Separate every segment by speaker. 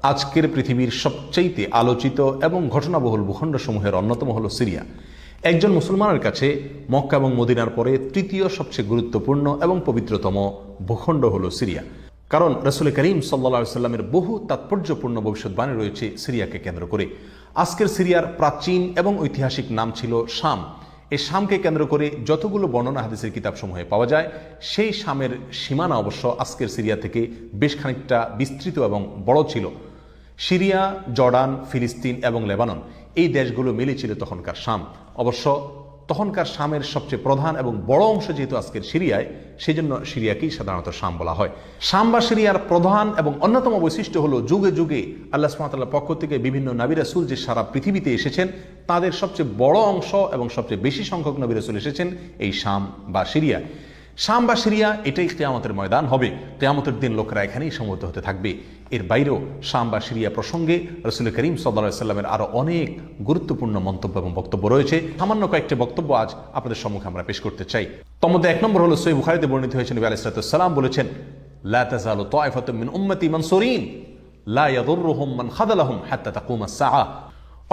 Speaker 1: আজকের পৃথিবীর সবচাইতে আলোচিত এবং ঘটনাবহুল ভূখণ্ডসমূহের অন্যতম হল সিরিয়া। একজন মুসলমানের কাছে মক্কা এবং মদিনার পরে তৃতীয় সবচেয়ে গুরুত্বপূর্ণ এবং পবিত্রতম ভূখণ্ড হল সিরিয়া। কারণ রাসূল করিম সাল্লাল্লাহু আলাইহি ওয়াসাল্লামের বহু তাৎপর্যপূর্ণ ভবিষ্যৎবাণী রয়েছে সিরিয়াকে কেন্দ্র করে। আজকের সিরিয়ার প্রাচীন এবং ঐতিহাসিক নাম ছিল শাম। এই শামকে কেন্দ্র করে যতগুলো বর্ণনা হাদিসের কিতাবসমূহে পাওয়া যায়, সেই শামের সীমানা অবশ্য আজকের সিরিয়া থেকে বেশ খানিকটা বিস্তৃত এবং বড় ছিল। সিরিয়া, জর্ডান, ফিলিস্তিন এবং লেবানন এই দেশগুলো মিলে ছিল তখনকার শাম। অবশ্য তখনকার শামের সবচেয়ে প্রধান এবং বড় অংশ যেহেতু আজকের সিরিয়ায়, সেই জন্য সিরিয়াকেই সাধারণত শাম বলা হয়। শাম বা সিরিয়ার প্রধান এবং অন্যতম বৈশিষ্ট্য হলো যুগে যুগে আল্লাহ সুবহানাহু ওয়া তাআলার পক্ষ থেকে বিভিন্ন নবী রাসূল যে সারা পৃথিবীতে এসেছেন, তাদের সবচেয়ে বড় অংশ এবং সবচেয়ে বেশি সংখ্যক নবী রাসূল এসেছেন এই শাম বা সিরিয়া। শাম বা সিরিয়া এটাই কিয়ামতের ময়দান হবে। কিয়ামতের দিন লোকেরা এখানেই সমবেত হতে থাকবে। এর বাইরেও শাম বা সিরিয়া প্রসঙ্গে রাসূল করিম সাল্লাল্লাহু আলাইহি ওয়াসাল্লামের আরো অনেক গুরুত্বপূর্ণ মন্তব্য এবং বক্তব্য রয়েছে। সামান্য কয়েকটি বক্তব্য আজ আপনাদের সম্মুখে আমরা পেশ করতে চাই। তার মধ্যে এক নম্বর হলো সহিহ বুখারীতে বর্ণিত হয়েছে, নবী আলাইহিস সালাতু ওয়াস সালাম বলেছেন, লা তাযালু তায়ফাতুম মিন উম্মতি মানসুরিন লা ইয়াদুররুহুম মান খাযালাহুম হাত্তা তাকুমাস সাআহ।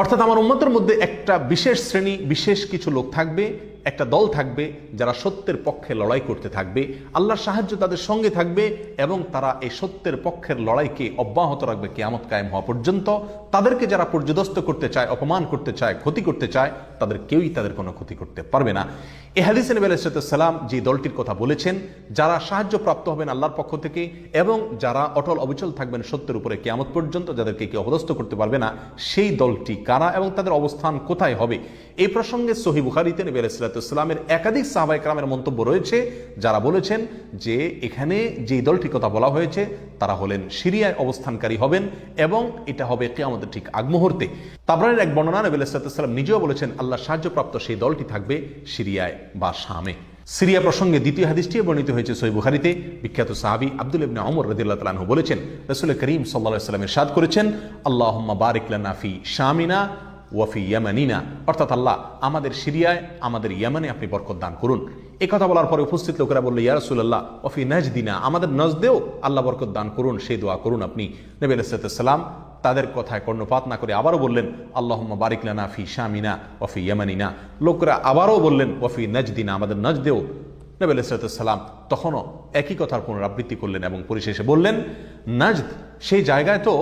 Speaker 1: অর্থাৎ আমার উম্মতের মধ্যে একটা বিশেষ শ্রেণী, বিশেষ কিছু লোক থাকবে, একটা দল থাকবে যারা সত্যের পক্ষে লড়াই করতে থাকবে, আল্লাহর সাহায্য তাদের সঙ্গে থাকবে এবং তারা এই সত্যের পক্ষের লড়াইকে অব্যাহত রাখবে কিয়ামত কায়েম হওয়া পর্যন্ত। তাদেরকে যারা পর্যদস্ত করতে চায়, অপমান করতে চায়, ক্ষতি করতে চায়, তাদের কেউই তাদের কোনো ক্ষতি করতে পারবে না। এই হাদিসে নবী আলাইহিস সালাম যে দলটির কথা বলেছেন, যারা সাহায্য প্রাপ্ত হবেন আল্লাহর পক্ষ থেকে এবং যারা অটল অবিচল থাকবেন সত্যের উপরে কিয়ামত পর্যন্ত, যাদেরকে কেউ অপদস্থ করতে পারবে না, সেই দলটি কারা এবং তাদের অবস্থান কোথায় হবে, এই প্রসঙ্গে সহিহ বুখারীতে নবী আলাইহিস সালামের একাধিক সাহাবায়ে কেরামের মন্তব্য রয়েছে, যারা বলেছেন যে এখানে যে দলটির কথা বলা হয়েছে তারা হলেন সিরিয়ায় অবস্থানকারী হবেন এবং এটা হবে কিয়ামতের ঠিক আগ মুহূর্তে। তাবরানীর এক বর্ণনা, নবী আলাইহিস সালাম নিজেও বলেছেন আল্লাহ সাহায্যপ্রাপ্ত সেই দলটি থাকবে সিরিয়ায় বা শামে। সিরিয়া প্রসঙ্গে দ্বিতীয় হাদিসটি বর্ণিত হয়েছে সহিহ বুখারীতে। বিখ্যাত সাহাবী আব্দুল্লাহ ইবনে ওমর রাদিয়াল্লাহু তাআলা আনহু বলেছেন, রাসূল করিম সাল্লাল্লাহু আলাইহি ওয়াসাল্লাম ইরশাদ করেছেন, আল্লাহুম্মা বারিক লানা ফি শামিনা ওয়াফি ইয়ামানিনা, অর্থাৎ আল্লাহ আমাদের সিরিয়ায়, আমাদের ইয়ামানে আপনি বরকত দান করুন। এই কথা বলার পরে উপস্থিত লোকেরা বলল, ইয়া রাসূলুল্লাহ ওয়াফি নাজদিনা, আমাদের নজদেও আল্লাহ বরকত দান করুন, সেই দোয়া করুন আপনি। নবী আলাইহিস সালাম তাদের কথায় কর্ণপাত না করে আবারও বললেন, আল্লাহুম্মা বারিক লানা ফি শামিনা ওয়াফি ইয়ামানিনা। লোকেরা আবারও বললেন ওয়াফি নাজদিনা, আমাদের নজদেও। নবী আলাইহিস সালাম তখনও একই কথার পুনরাবৃত্তি করলেন এবং পরিশেষে বললেন, নাজদ সেই জায়গায় তো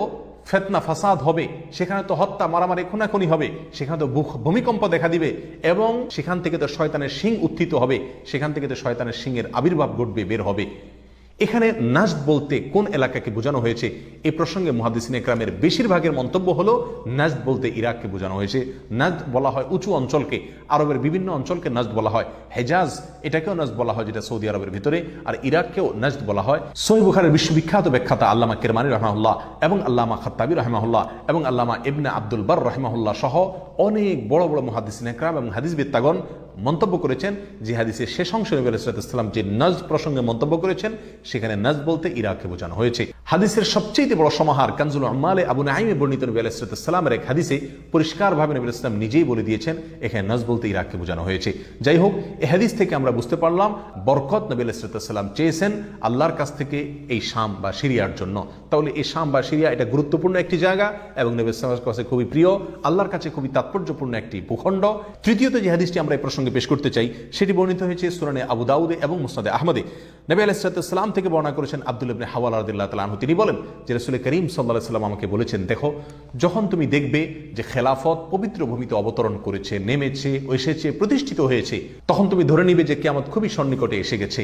Speaker 1: ফিতনা ফাসাদ হবে, সেখানে তো হত্যা মারামারি খুনাখুনি হবে, সেখানে তো ভূমিকম্প দেখা দিবে এবং সেখান থেকে তো শয়তানের শিং উত্থিত হবে, সেখান থেকে তো শয়তানের শিংয়ের আবির্ভাব ঘটবে, বের হবে। এখানে নাজদ বলতে কোন এলাকাকে বোঝানো হয়েছে, এই প্রসঙ্গে মুহাদ্দিসিনে কেরামের বেশিরভাগের মন্তব্য হলো নাজদ বলতে ইরাককে বোঝানো হয়েছে। নাজদ বলা হয় উঁচু অঞ্চলকে, আরবের বিভিন্ন অঞ্চলকে নাজদ বলা হয়। হেজাজ এটাকেও নাজদ বলা হয়, যেটা সৌদি আরবের ভিতরে, আর ইরাককেও নাজদ বলা হয়। সহিহ বুখারীর বিশ্ববিখ্যাত ব্যাখ্যাতা আল্লামা কিরমানী রাহিমাহুল্লাহ এবং আল্লামা খাত্তাবী রাহিমাহুল্লাহ এবং আল্লামা ইবনে আব্দুল বার রাহিমাহুল্লাহ সহ অনেক বড় বড় মুহাদ্দিসিনে কেরাম এবং হাদিসবিদগণ মন্তব্য করেছেন যে হাদিসের শেষ অংশে নবী আলাইহিস সালাম যে নাজদ প্রসঙ্গে মন্তব্য করেছেন, সেখানে নাজদ বলতে ইরাককে বোঝানো হয়েছে। হাদিসের সবচেয়ে বড় সমাহার কানজুল উম্মালে আবু নাঈমে বর্ণিত নবী আলাইহিস সালামের এক হাদিসে পরিষ্কারভাবে নবী আলাইহিস সালাম নিজেই বলে দিয়েছেন এখানে নাজদ বলতে ইরাককে বোঝানো হয়েছে। যাই হোক, এই হাদিস থেকে আমরা বুঝতে পারলাম বরকত নবী আলাইহিস সালাম চেয়েছেন আল্লাহর কাছ থেকে এই শাম বা সিরিয়ার জন্য। তাহলে এই শাম বা সিরিয়া এটা গুরুত্বপূর্ণ একটি জায়গা এবং নবী সাল্লাল্লাহু আলাইহি ওয়াসাল্লামের কাছে খুবই প্রিয়, আল্লাহর কাছে খুবই তাৎপর্যপূর্ণ একটি ভূখণ্ড। তৃতীয়ত যে হাদিসটি আমরা এই প্রসঙ্গে পেশ করতে চাই, সেটি বর্ণিত হয়েছে সুনানে আবু দাউদে এবং মুসনাদে আহমদে। নবী আলাইহিস সালাম থেকে বর্ণনা করেছেন আব্দুল্লাহ ইবনে হাওয়ালা রাদিয়াল্লাহু তাআলা আনহু, তিনি বলেন যে রাসূল করিম সাল্লাল্লাহু আলাইহি ওয়াসাল্লাম আমাকে বলেছেন, দেখো যখন তুমি দেখবে যে খেলাফত পবিত্র ভূমিতে অবতরণ করেছে, নেমেছে, এসেছে, প্রতিষ্ঠিত হয়েছে, তখন তুমি ধরে নিবে যে কিয়ামত খুবই সন্নিকটে এসে গেছে।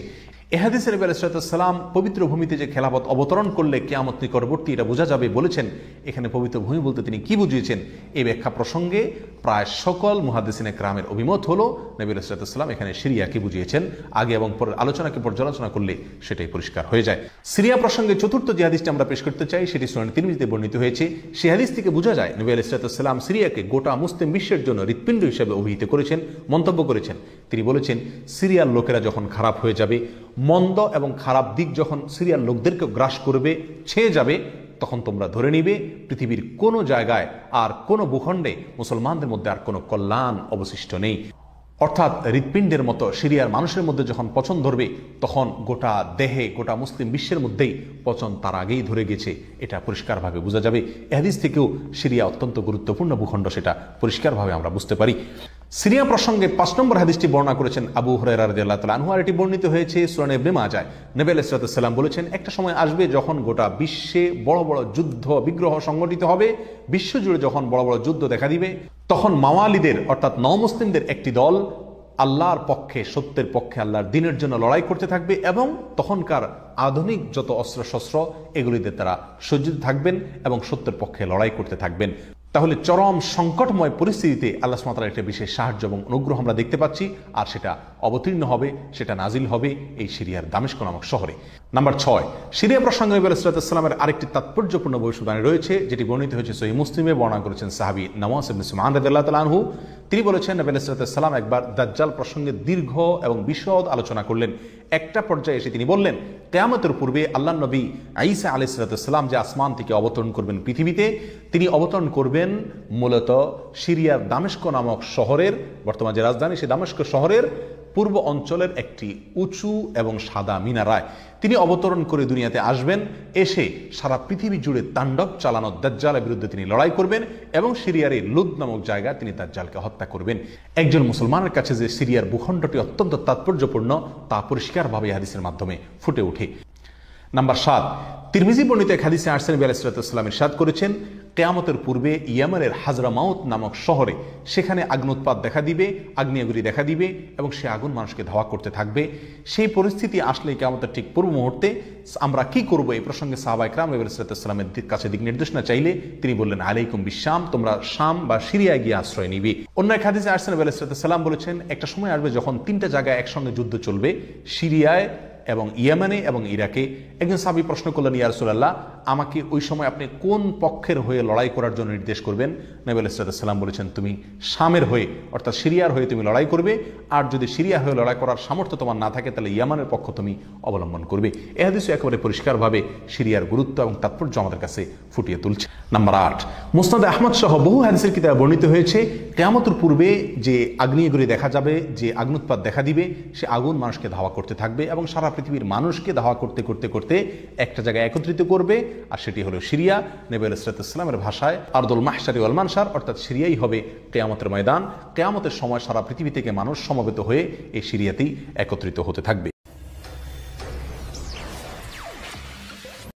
Speaker 1: এ হাদিসে নবী আলাইহিস সালাম পবিত্র ভূমিতে যে খেলাফত অবতরণ করলে কিয়ামত নিকটবর্তী এটা বোঝা যাবে বলেছেন। এখানে পবিত্র ভূমি বলতে তিনি কি বুঝিয়েছেন, এই ব্যাখ্যা প্রসঙ্গে প্রায় সকল মুহাদ্দিসিনে কেরামের অভিমত হলো নবী আলাইহিস সালাম এখানে সিরিয়াকে বুঝিয়েছেন। আগে এবং পরের আলোচনাকে পর্যালোচনা করলে সেটাই পরিষ্কার হয়ে যায়। সিরিয়া প্রসঙ্গে চতুর্থ যে হাদিসটি আমরা পেশ করতে চাই, সেটি সুনান তিরমিজিতে বর্ণিত হয়েছে। সেই হাদিস থেকে বোঝা যায় নবী আলাইহিস সালাম সিরিয়াকে গোটা মুসলিম বিশ্বের জন্য হৃৎপিণ্ড হিসেবে অভিহিত করেছেন, মন্তব্য করেছেন। তিনি বলেছেন, সিরিয়ার লোকেরা যখন খারাপ হয়ে যাবে, মন্দ এবং খারাপ দিক যখন সিরিয়ার লোকদেরকে গ্রাস করবে, ছেয়ে যাবে, তখন তোমরা ধরে নিবে পৃথিবীর কোনো জায়গায় আর কোনো ভূখণ্ডে মুসলমানদের মধ্যে আর কোনো কল্যাণ অবশিষ্ট নেই। অর্থাৎ হৃৎপিণ্ডের মতো সিরিয়ার মানুষের মধ্যে যখন পচন ধরবে তখন গোটা দেহে, গোটা মুসলিম বিশ্বের মধ্যেই পচন তার আগেই ধরে গেছে, এটা পরিষ্কারভাবে বোঝা যাবে। এ হাদিস থেকেও সিরিয়া অত্যন্ত গুরুত্বপূর্ণ ভূখণ্ড, সেটা পরিষ্কারভাবে আমরা বুঝতে পারি। সিরিয়া প্রসঙ্গে 5 নম্বর হাদিসটি বর্ণনা করেছেন আবু হুরায়রা রাদিয়াল্লাহু তাআলা আনহু, আর এটি বর্ণিত হয়েছে সুনান ইবনে মাজাহ। নবী আলাইহিস সালাম বলেছেন, একটা সময় আসবে যখন গোটা বিশ্বে বড় বড় যুদ্ধ বিগ্রহ সংগঠিত হবে, বিশ্বজুড়ে যখন বড় বড় যুদ্ধ দেখা দিবে, তখন মাওয়ালিদের অর্থাৎ নওমুসলিমদের একটি দল আল্লাহর পক্ষে, সত্যের পক্ষে, আল্লাহর দ্বীনের জন্য লড়াই করতে থাকবে এবং তখনকার আধুনিক যত অস্ত্রশস্ত্র এগুলিতে তারা সজ্জিত থাকবেন এবং সত্যের পক্ষে লড়াই করতে থাকবেন। তাহলে চরম সংকটময় পরিস্থিতিতে আল্লাহ সুবহানাহু ওয়া তাআলার একটা বিশেষ সাহায্য এবং অনুগ্রহ আমরা দেখতে পাচ্ছি, আর সেটা অবতীর্ণ হবে, সেটা নাজিল হবে এই সিরিয়ার দামেস্ক নামক শহরে। নাম্বার 6, সিরিয়া প্রসঙ্গে নবী আলাইহিস সালামের আরেকটি তাৎপর্যপূর্ণ ভবিষ্যদ্বাণী রয়েছে, যেটি বর্ণিত হয়েছে সহিহ মুসলিমে। বর্ণনা করেছেন সাহাবী নওয়াস ইবনে সুমআন রাদিয়াল্লাহু তাআলা আনহু। তিনি বলেছেন, নবী আলাইহিস সালাম একবার দাজ্জাল প্রসঙ্গে দীর্ঘ এবং বিশদ আলোচনা করলেন। একটা পর্যায়ে এসে তিনি বললেন, কিয়ামতের পূর্বে আল্লাহর নবী ঈসা আলাইহিস সালাম যে আসমান থেকে অবতরণ করবেন পৃথিবীতে, তিনি অবতরণ করবেন মূলত সিরিয়ার দামেস্ক নামক শহরের, বর্তমান যে রাজধানী সেই দামেস্ক শহরের পূর্ব অঞ্চলের একটি উঁচু এবং সাদা মিনারায় তিনি অবতরণ করে দুনিয়াতে আসবেন। এসে সারা পৃথিবী জুড়ে তাণ্ডব চালানো দাজ্জালের বিরুদ্ধে তিনি লড়াই করবেন এবং সিরিয়ার এই লুদ নামক জায়গায় তিনি দাজ্জালকে হত্যা করবেন। একজন মুসলমানের কাছে যে সিরিয়ার ভূখণ্ডটি অত্যন্ত তাৎপর্যপূর্ণ তা পরিষ্কারভাবে হাদিসের মাধ্যমে ফুটে ওঠে। নাম্বার 7, তিরমিজি বর্ণিত এক হাদিসে আসছেন, নবী আলাইহিস সালাম ইরশাদ করেছেন, কিয়ামতের পূর্বে ইয়েমেনের হাজরামাউত নামক শহরে সেখানে আগ্নুৎপাত দেখা দিবে, আগ্নেয়গিরি দেখা দিবে এবং সে আগুন মানুষকে ধাওয়া করতে থাকবে। সেই পরিস্থিতি আসলে কিয়ামতের ঠিক পূর্ব মুহূর্তে আমরা কি করব, এই প্রসঙ্গে সাহাবায়ে কেরাম নবী আলাইহিস সালামের কাছে দিক নির্দেশনা চাইলে তিনি বললেন, আলাইকুম বিশাম, তোমরা শাম বা সিরিয়ায় গিয়ে আশ্রয় নিবে। অন্য এক হাদিসে আসছেন, নবী আলাইহিস সালাম বলেছেন, একটা সময় আসবে যখন 3টা জায়গায় একসঙ্গে যুদ্ধ চলবে, সিরিয়ায় এবং ইয়েমেনে এবং ইরাকে। একজন সাহাবী প্রশ্ন করলেন, ইয়া রাসূলুল্লাহ, আমাকে ওই সময় আপনি কোন পক্ষের হয়ে লড়াই করার জন্য নির্দেশ করবেন? নবী আলাইহিস সালাম বলেছেন, তুমি শামের হয়ে অর্থাৎ সিরিয়ার হয়ে তুমি লড়াই করবে, আর যদি সিরিয়া হয়ে লড়াই করার সামর্থ্য তোমার না থাকে তাহলে ইয়েমেনের পক্ষ তুমি অবলম্বন করবে। এই হাদিসে একেবারে পরিষ্কারভাবে সিরিয়ার গুরুত্ব এবং তাৎপর্য আমাদের কাছে ফুটিয়ে তুলছে। নাম্বার 8, মুসনাদ আহমদ সহ বহু হাদিসের কিতাবে বর্ণিত হয়েছে, কিয়ামতের পূর্বে যে আগ্নেয়গিরি দেখা যাবে, যে আগ্নুৎপাত দেখা দিবে, সে আগুন মানুষকে ধাওয়া করতে থাকবে এবং সারা পৃথিবীর মানুষকে ধাওয়া করতে করতে করতে একটা জায়গায় একত্রিত করবে, আর সেটি হলো সিরিয়া। নবী আলাইহিস সালামের ভাষায় আরদুল মাহশারি ওয়াল মানশার, অর্থাৎ সিরিয়াই হবে কিয়ামতের ময়দান। কিয়ামতের সময় সারা পৃথিবী থেকে মানুষ সমবেত হয়ে এই সিরিয়াতেই একত্রিত হতে থাকবে।